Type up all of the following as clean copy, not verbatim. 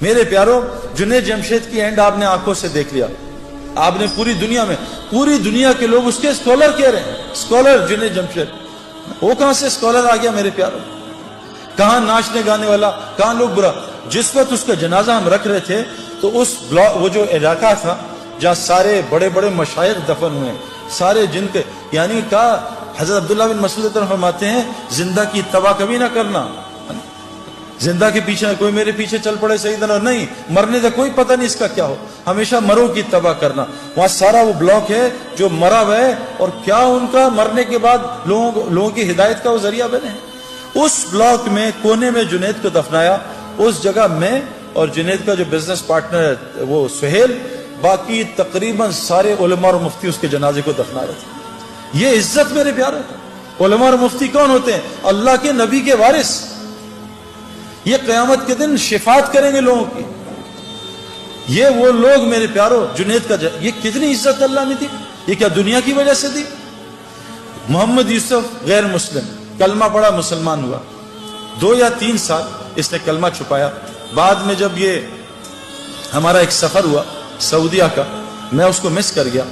میرے پیاروں، جنید جمشید کی اینڈ آپ نے آنکھوں سے دیکھ لیا. آپ نے پوری دنیا کے لوگ اس کے اسکالر کہہ رہے ہیں. اسکالر جنید جمشید، وہ کہاں سے اسکالر آ گیا میرے پیاروں؟ کہاں ناچنے گانے والا، کہاں لوگ برا. جس وقت اس کا جنازہ ہم رکھ رہے تھے تو اس وہ جو علاقہ تھا جہاں سارے بڑے بڑے مشائخ دفن ہوئے، سارے جن کے، یعنی کہا حضرت عبداللہ بن مسعود فرماتے ہیں زندہ کی اتباع کبھی نہ کرنا. زندہ کے پیچھے کوئی میرے پیچھے چل پڑے سیدنا، نہیں، مرنے کا کوئی پتہ نہیں اس کا کیا ہو، ہمیشہ مروں کی اتباع کرنا. وہاں سارا وہ بلاک ہے جو مرا ہوا ہے، اور کیا ان کا مرنے کے بعد لوگوں کی ہدایت کا وہ ذریعہ بنے. اس بلاک میں کونے میں جنید کو دفنایا. اس جگہ میں اور جنید کا جو بزنس پارٹنر ہے وہ سہیل، باقی تقریباً سارے علماء اور مفتی اس کے جنازے کو دفنا رہے تھے. یہ عزت میرے پیارے. علماء اور مفتی کون ہوتے ہیں؟ اللہ کے نبی کے وارث. یہ قیامت کے دن شفاعت کریں گے لوگوں کی. یہ وہ لوگ میرے پیارو، جنید کا یہ کتنی عزت اللہ نے دی. یہ کیا دنیا کی وجہ سے دی؟ محمد یوسف غیر مسلم، کلمہ پڑھا، مسلمان ہوا. 2 یا 3 سال اس نے کلمہ چھپایا. بعد میں جب یہ ہمارا ایک سفر ہوا سعودیہ کا، میں اس کو مس کر گیا.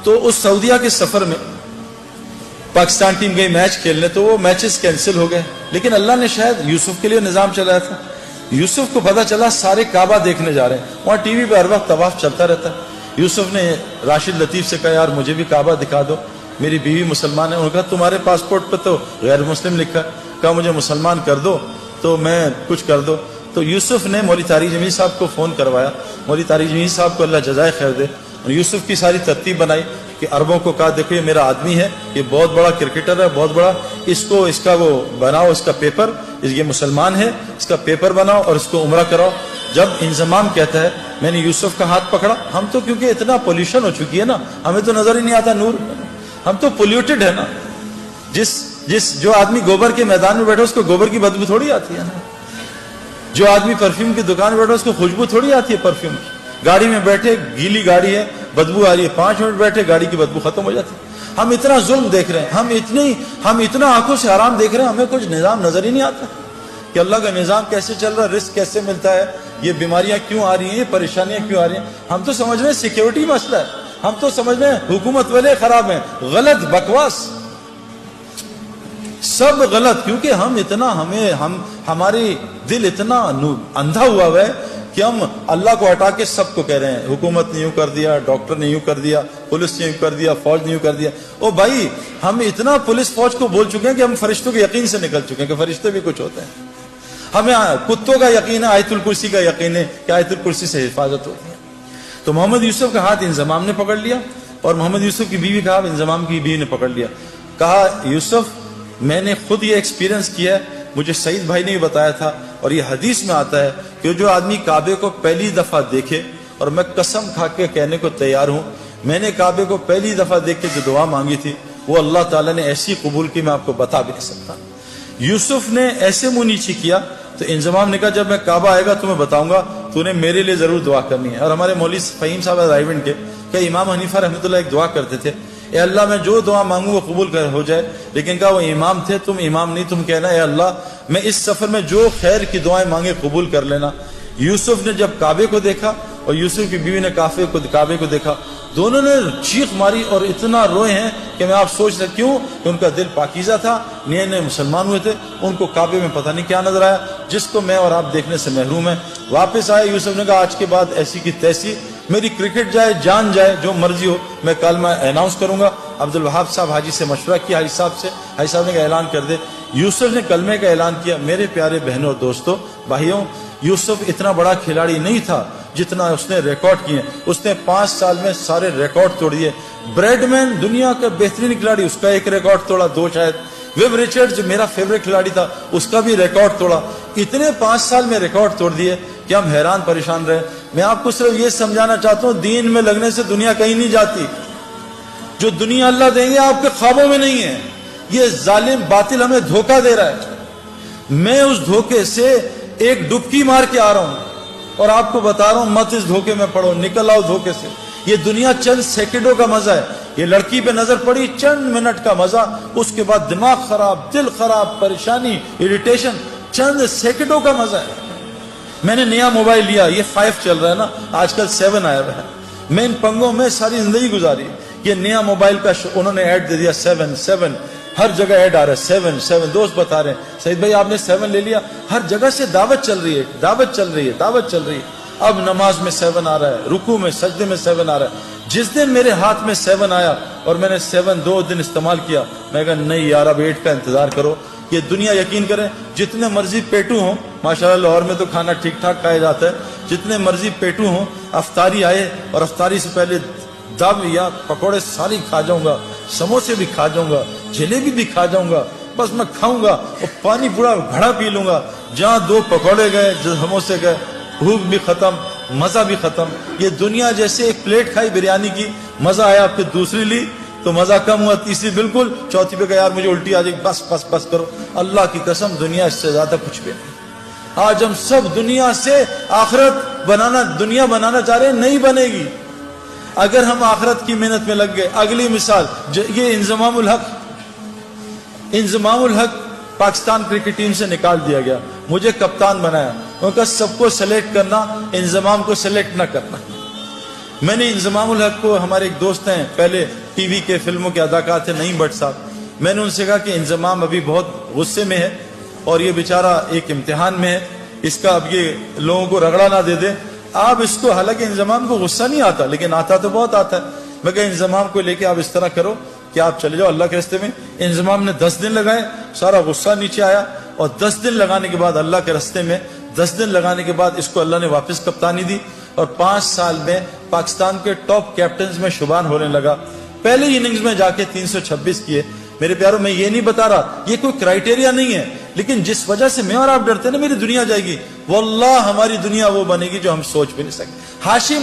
تو اس سعودیہ کے سفر میں پاکستان ٹیم گئی میچ کھیلنے، تو وہ میچز کینسل ہو گئے. لیکن اللہ نے شاید یوسف کے لیے نظام چلایا تھا. یوسف کو پتہ چلا سارے کعبہ دیکھنے جا رہے ہیں. وہاں ٹی وی پہ ہر وقت طواف چلتا رہتا ہے. یوسف نے راشد لطیف سے کہا یار مجھے بھی کعبہ دکھا دو، میری بیوی مسلمان ہے. انہوں نے کہا تمہارے پاسپورٹ پہ تو غیر مسلم لکھا ہے. کہا مجھے مسلمان کر دو تو میں کچھ کر دو. تو یوسف نے مولوی طارق جمیل صاحب کو فون کروایا. مولوی طارق جمیل صاحب کو اللہ جزائے خیر دے. یوسف کی ساری ترتیب بنائی کہ عربوں کو کہا دیکھو یہ میرا آدمی ہے، یہ بہت بڑا کرکٹر ہے، بہت بڑا، اس کا وہ بناؤ، اس کا پیپر، یہ مسلمان ہے، اس کا پیپر بناؤ اور اس کو عمرہ کراؤ. جب انضمام کہتا ہے میں نے یوسف کا ہاتھ پکڑا. ہم تو کیونکہ اتنا پولیوشن ہو چکی ہے نا، ہمیں تو نظر ہی نہیں آتا نور، ہم تو پولیوٹڈ ہے نا. جو آدمی گوبر کے میدان میں بیٹھا اس کو گوبر کی بدبو تھوڑی آتی ہے نا. جو آدمی پرفیوم کی دکان میں بیٹھا اس کو خوشبو تھوڑی آتی ہے پرفیوم کی. گاڑی میں بیٹھے، گیلی گاڑی ہے، بدبو آ رہی ہے، 5 منٹ بیٹھے گاڑی کی بدبو ختم ہو جاتی ہے. ہم اتنا ظلم دیکھ رہے ہیں، ہم اتنا آنکھوں سے حرام دیکھ رہے ہیں، ہمیں کچھ نظام نظر ہی نہیں آتا کہ اللہ کا نظام کیسے چل رہا ہے، رزق کیسے ملتا ہے، یہ بیماریاں کیوں آ رہی ہیں، یہ پریشانیاں کیوں آ رہی ہیں. ہم تو سمجھ رہے ہیں سیکیورٹی مسئلہ ہے، ہم تو سمجھ رہے ہیں حکومت والے خراب ہیں. غلط، بکواس، سب غلط. کیونکہ ہماری دل اتنا اندھا ہوا ہے کہ ہم اللہ کو ہٹا کے سب کو کہہ رہے ہیں حکومت نے یوں کر دیا، ڈاکٹر نے یوں کر دیا، پولیس نے یوں کر دیا، فوج نے یوں کر دیا. او بھائی ہم اتنا پولیس فوج کو بول چکے ہیں کہ ہم فرشتوں کے یقین سے نکل چکے ہیں کہ فرشتے بھی کچھ ہوتے ہیں. ہمیں کتوں کا یقین ہے، آیت الکرسی کا یقین ہے کہ آیت الکرسی سے حفاظت ہوتی ہے. تو محمد یوسف کا ہاتھ انضمام نے پکڑ لیا، اور محمد یوسف کی بیوی کا ہاتھ انضمام کی بیوی نے پکڑ لیا. کہا یوسف میں نے خود یہ ایکسپیرینس کیا ہے، مجھے سعید بھائی نے بھی بتایا تھا، اور یہ حدیث میں آتا ہے کہ جو آدمی کعبے کو پہلی دفعہ دیکھے، اور میں قسم کھا کے کہنے کو تیار ہوں، میں نے کعبے کو پہلی دفعہ دیکھ کے جو دعا مانگی تھی وہ اللہ تعالیٰ نے ایسی قبول کی میں آپ کو بتا بھی نہیں سکتا. یوسف نے ایسے منہ نیچے کیا تو انضمام نے کہا جب میں کعبہ آئے گا تمہیں بتاؤں گا، تو نے میرے لیے ضرور دعا کرنی ہے. اور ہمارے مولوی فہیم صاحب رائیونڈ کے کہ امام حنیفہ رحمۃ اللہ ایک دعا کرتے تھے، اے اللہ میں جو دعا مانگوں وہ قبول ہو جائے. لیکن کہا وہ امام تھے، تم امام نہیں، تم کہنا اے اللہ میں اس سفر میں جو خیر کی دعائیں مانگے قبول کر لینا. یوسف نے جب کعبے کو دیکھا اور یوسف کی بیوی نے کعبے کو دیکھا، دونوں نے چیخ ماری اور اتنا روئے ہیں کہ میں آپ سوچ سکتی ہوں کہ ان کا دل پاکیزہ تھا، نئے نئے مسلمان ہوئے تھے. ان کو کعبے میں پتہ نہیں کیا نظر آیا جس کو میں اور آپ دیکھنے سے محروم ہیں. واپس آئے، یوسف نے کہا آج کے بعد ایسی کی تیسی، میری کرکٹ جائے، جان جائے، جو مرضی ہو، میں کل میں اناؤنس کروں گا. عبد الوہاب صاحب حاجی سے مشورہ کیا، حاجی صاحب نے کہا اعلان کر دے. یوسف نے کلمے کا اعلان کیا. میرے پیارے بہنوں اور دوستوں، بھائیوں، یوسف اتنا بڑا کھلاڑی نہیں تھا جتنا اس نے ریکارڈ کیے. اس نے 5 سال میں سارے ریکارڈ توڑ دیے. بریڈ مین دنیا کا بہترین کھلاڑی، اس کا ایک ریکارڈ توڑا، 2 شاید. ویب ریچرڈ جو میرا فیوریٹ کھلاڑی تھا اس کا بھی ریکارڈ توڑا. اتنے 5 سال میں ریکارڈ توڑ دیے کہ ہم حیران پریشان رہے. میں آپ کو صرف یہ سمجھانا چاہتا ہوں دین میں لگنے سے دنیا کہیں نہیں جاتی. جو دنیا اللہ دیں گے آپ کے خوابوں میں نہیں ہے. یہ ظالم باطل ہمیں دھوکہ دے رہا ہے. میں اس دھوکے سے ایک ڈبکی مار کے آ رہا ہوں اور آپ کو بتا رہا ہوں مت اس دھوکے میں پڑو، نکل آؤ دھوکے سے. یہ دنیا چند سیکنڈوں کا مزہ ہے. یہ لڑکی پہ نظر پڑی، چند منٹ کا مزہ، اس کے بعد دماغ خراب، دل خراب، پریشانی، اریٹیشن، چند سیکنڈوں کا مزہ ہے. میں نے نیا موبائل لیا, یہ 5 چل رہا ہے نا, آج کل 7 آیا ہوا ہے. میں ان پنگوں میں ساری زندگی گزاری. یہ نیا موبائل کا انہوں نے ایڈ دے دیا 7 ہر جگہ ایڈ آ رہا ہے 7. دوست بتا رہے ہیں سعید بھائی آپ نے 7 لے لیا, ہر جگہ سے دعوت چل رہی ہے, دعوت چل رہی ہے, دعوت چل رہی ہے. اب نماز میں 7 آ رہا ہے, رکوع میں سجدے میں 7 آ رہا ہے. جس دن میرے ہاتھ میں 7 آیا اور میں نے 7 2 دن استعمال کیا, میں کہا نہیں یار اب 8 کا انتظار کرو. یہ دنیا یقین کریں جتنے مرضی پیٹو ہوں, ماشاءاللہ لاہور میں تو کھانا ٹھیک ٹھاک کھایا جاتا ہے, جتنے مرضی پیٹو ہوں, افطاری آئے اور افطاری سے پہلے دب یا پکوڑے ساری کھا جاؤں گا, سموسے بھی کھا جاؤں گا, جلیبی بھی کھا جاؤں گا, بس میں کھاؤں گا اور پانی پورا گھڑا پی لوں گا. جہاں 2 پکوڑے گئے, سموسے گئے, بھوک بھی ختم, مزہ بھی ختم. یہ دنیا جیسے ایک پلیٹ کھائی بریانی کی, مزہ آیا, پھر دوسری لی تو مزہ کم ہوا, تیسری بالکل, چوتھی پہ کہا یار مجھے الٹی آ جائے, بس بس بس کرو. اللہ کی قسم دنیا اس سے زیادہ کچھ بھی نہیں. آج ہم سب دنیا سے آخرت بنانا, دنیا بنانا چاہ رہے ہیں, نہیں بنے گی اگر ہم آخرت کی محنت میں لگ گئے. اگلی مثال, یہ انضمام الحق پاکستان کرکٹ ٹیم سے نکال دیا گیا, مجھے کپتان بنایا. ان کا سب کو سلیکٹ کرنا, انضمام کو سلیکٹ نہ کرنا. میں نے انضمام الحق کو, ہمارے ایک دوست ہیں پہلے ٹی وی کے فلموں کے اداکار تھے نعیم بٹ صاحب, میں نے ان سے کہا کہ انضمام ابھی بہت غصے میں ہے اور یہ بیچارہ ایک امتحان میں ہے, اس کا اب یہ لوگوں کو رگڑا نہ دے دے آپ اس کو. حالانکہ انضمام کو غصہ نہیں آتا لیکن آتا تو بہت آتا ہے. میں کہا انضمام کو لے کے آپ اس طرح کرو کہ آپ چلے جاؤ اللہ کے راستے میں. انضمام نے 10 دن لگائے, سارا غصہ نیچے آیا, اور 10 دن لگانے کے بعد اللہ کے راستے میں 10 دن لگانے کے بعد اس کو اللہ نے واپس کپتانی دی, اور 5 سال میں پاکستان کے ٹاپ کیپٹنز میں شمار ہونے لگا. پہلی اننگز میں جا کے 326 کیے. میرے پیاروں, میں یہ نہیں بتا رہا, یہ کوئی کرائٹیریا نہیں ہے, لیکن جس وجہ سے میں اور آپ ڈرتے ہیں نا میری دنیا جائے گی, واللہ ہماری دنیا وہ بنے گی جو ہم سوچ بھی نہیں سکتے. ہاشی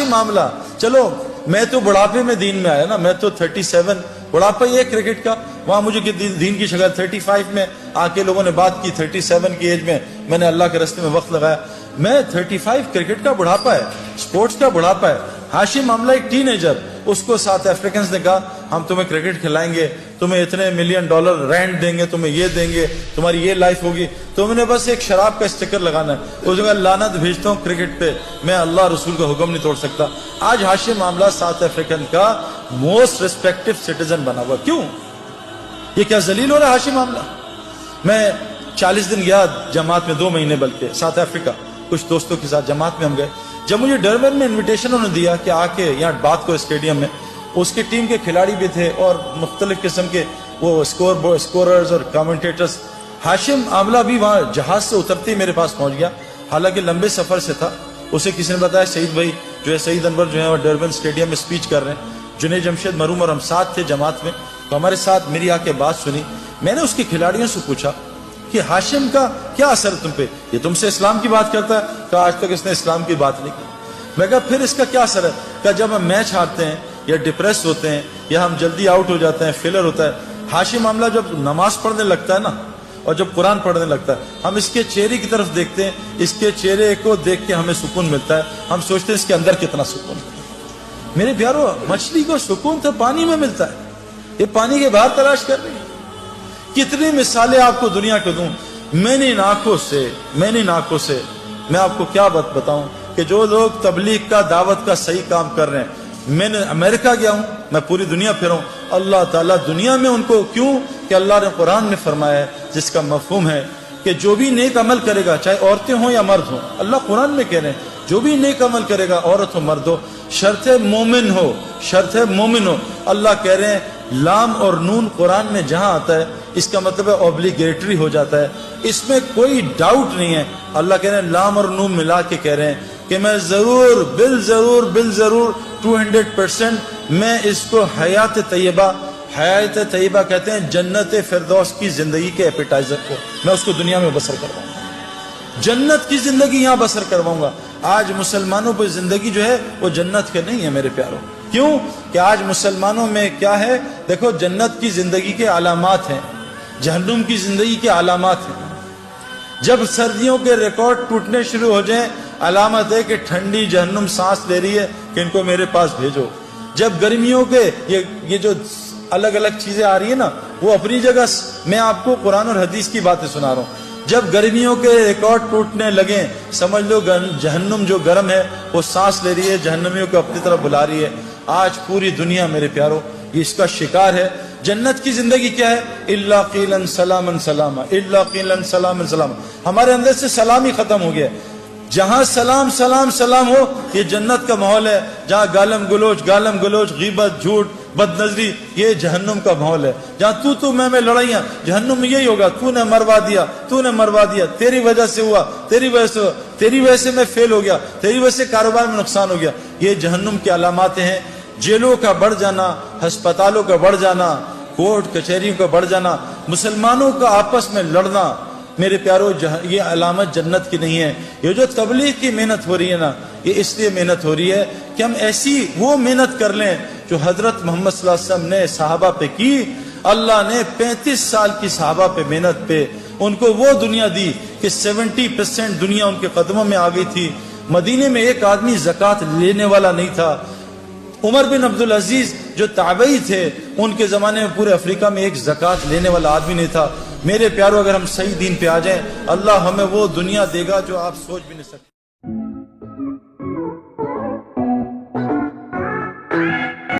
معاملہ, چلو میں تو بڑھاپے میں دین میں آیا نا, میں تو 37 بڑھاپا یہ کرکٹ کا, وہاں مجھے دین کی شکل 35 میں آ کے لوگوں نے بات کی, 37 کی ایج میں نے اللہ کے راستے میں وقت لگایا. میں 35 کرکٹ کا بڑھاپا ہے, سپورٹس کا بڑھاپا ہے. ہاشی معاملہ ایک ٹین ایجر, اس کو ساؤتھ افریقنز نے کہا ہم تمہیں کرکٹ کھلائیں گے, تمہیں اتنے $1 ملین رینٹ دیں گے, تمہیں یہ دیں گے, تمہاری یہ لائف ہوگی, تم نے بس ایک شراب کا اسٹیکر لگانا ہے. اس نے کہا لعنت بھیجتا ہوں کرکٹ پہ, میں اللہ رسول کا حکم نہیں توڑ سکتا. آج ہاشی معاملہ ساؤتھ افریقن کا موسٹ ریسپیکٹو سٹیزن بنا ہوا. کیوں یہ کیا ذلیل ہو رہا ہے ہاشی معاملہ؟ میں 40 دن گیا جماعت میں, 2 مہینے بلکہ, ساؤتھ افریقہ, کچھ دوستوں کے ساتھ جماعت میں ہم گئے. جب مجھے ڈربن میں انویٹیشن انہوں نے دیا کہ آ کے یہاں بات کرو اسٹیڈیم میں, اس کی ٹیم کے کھلاڑی بھی تھے اور مختلف قسم کے وہ اسکوررز اور کامنٹیٹرز. ہاشم معاملہ بھی وہاں جہاز سے اترتے ہی میرے پاس پہنچ گیا, حالانکہ لمبے سفر سے تھا. اسے کسی نے بتایا سعید بھائی جو ہے, سعید انور جو ہے وہ ڈربن اسٹیڈیم میں اسپیچ کر رہے ہیں. جنید جمشید مرحوم اور ہم ساتھ تھے جماعت میں, تو ہمارے ساتھ میری آ کے بات سنی. میں نے اس کے کھلاڑیوں سے پوچھا کہ ہاشم کا کیا اثر ہے تم پہ, یہ تم سے اسلام کی بات کرتا ہے, کہ آج تک اس نے اسلام کی بات نہیں کی. میں کہا پھر اس کا کیا اثر ہے؟ کہ جب ہم میچ ہارتے ہیں یا ڈپریس ہوتے ہیں یا ہم جلدی آؤٹ ہو جاتے ہیں, فیلر ہوتا ہے, ہاشم معاملہ جب نماز پڑھنے لگتا ہے نا, اور جب قرآن پڑھنے لگتا ہے, ہم اس کے چہرے کی طرف دیکھتے ہیں, اس کے چہرے کو دیکھ کے ہمیں سکون ملتا ہے, ہم سوچتے ہیں اس کے اندر کتنا سکون ہے. میرے پیارو, مچھلی کو سکون تو پانی میں ملتا ہے, یہ پانی کے باہر تلاش کر رہی ہے. کتنی مثالیں آپ کو دنیا کو دوں. میں نے ان آنکھوں سے میں آپ کو کیا بات بتاؤں کہ جو لوگ تبلیغ کا, دعوت کا صحیح کام کر رہے ہیں, میں نے امریکہ گیا ہوں, میں پوری دنیا پھروں, اللہ تعالیٰ دنیا میں ان کو, کیوں کہ اللہ نے قرآن میں فرمایا ہے جس کا مفہوم ہے کہ جو بھی نیک عمل کرے گا, چاہے عورتیں ہوں یا مرد ہوں, اللہ قرآن میں کہہ رہے ہیں جو بھی نیک عمل کرے گا, عورت ہو مرد ہو, شرط مومن ہو. اللہ کہہ رہے ہیں لام اور نون قرآن میں جہاں آتا ہے اس کا مطلب ہے اوبلیگیٹری ہو جاتا ہے, اس میں کوئی ڈاؤٹ نہیں ہے. اللہ کہہ رہے ہیں لام اور نون ملا کے کہہ رہے ہیں کہ میں ضرور بالضرور 200% میں اس کو حیات طیبہ کہتے ہیں, جنت فردوس کی زندگی کے ایپیٹائزر کو, میں اس کو دنیا میں بسر کرواؤں گا, جنت کی زندگی یہاں بسر کرواؤں گا. آج مسلمانوں پہ زندگی جو ہے وہ جنت کے نہیں ہے میرے پیاروں. کیوں کہ آج مسلمانوں میں کیا ہے, دیکھو جنت کی زندگی کے علامات ہیں, جہنم کی زندگی کے علامات ہیں. جب سردیوں کے ریکارڈ ٹوٹنے شروع ہو جائیں, علامت ہے کہ ٹھنڈی جہنم سانس لے رہی ہے, کہ ان کو میرے پاس بھیجو. جب گرمیوں کے یہ جو الگ الگ چیزیں آ رہی ہیں نا, وہ اپنی جگہ, میں آپ کو قرآن اور حدیث کی باتیں سنا رہا ہوں. جب گرمیوں کے ریکارڈ ٹوٹنے لگیں سمجھ لو جہنم جو گرم ہے وہ سانس لے رہی ہے، جہنمیوں کو اپنی طرف بلا رہی ہے۔ آج پوری دنیا میرے پیارو یہ اس کا شکار ہے۔ جنت کی زندگی کیا ہے؟ الا قیلا سلاما سلاما، الا قیلا سلاما سلاما۔ ہمارے اندر سے سلام ہی ختم ہو گیا۔ جہاں سلام سلام سلام ہو یہ جنت کا ماحول ہے، جہاں گالم گلوچ غیبت جھوٹ بد نظری یہ جہنم کا ماحول ہے۔ جہاں تو میں لڑائیاں، جہنم میں یہی ہوگا، تو نے مروا دیا، تیری وجہ سے ہوا، تیری وجہ سے میں فیل ہو گیا، تیری وجہ سے کاروبار میں نقصان ہو گیا۔ یہ جہنم کی علامات ہیں۔ جیلوں کا بڑھ جانا، ہسپتالوں کا بڑھ جانا، کورٹ کچہریوں کا بڑھ جانا، مسلمانوں کا آپس میں لڑنا، میرے پیارو یہ علامت جنت کی نہیں ہے۔ یہ جو تبلیغ کی محنت ہو رہی ہے نا، یہ اس لیے محنت ہو رہی ہے کہ ہم ایسی وہ محنت کر لیں جو حضرت محمد صلی اللہ علیہ وسلم نے صحابہ پہ کی۔ اللہ نے 35 سال کی صحابہ پہ محنت پہ ان کو وہ دنیا دی کہ 70% دنیا ان کے قدموں میں آ گئی تھی۔ مدینے میں ایک آدمی زکوٰۃ لینے والا نہیں تھا۔ عمر بن عبدالعزیز جو تابعی تھے ان کے زمانے میں پورے افریقہ میں ایک زکوٰۃ لینے والا آدمی نہیں تھا۔ میرے پیارو اگر ہم صحیح دین پہ آ جائیں اللہ ہمیں وہ دنیا دے گا جو آپ سوچ بھی نہیں سکتے۔